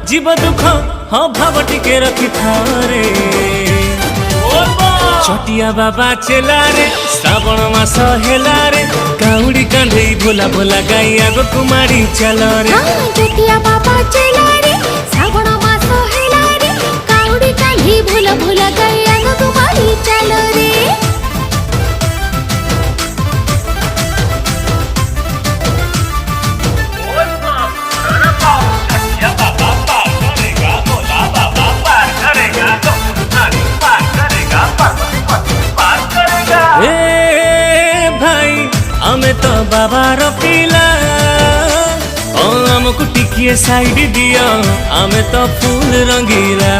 जीव दुख हाँ भाव टिके रखी थारे छटिया बाबा चेलारे श्रावण मास हेलारे काउड़ी कांधे भोला भोला गाई आगो कुमारी चलो रे छटिया बाबा चेलारे श्रावण मास हेलारे काउड़ी कांधे भोला भोला गाई आगो कुमारी चलो रे हमें तो बाबा पिला हमको टिकिए साइड दिया हमें तो फूल रंगीला।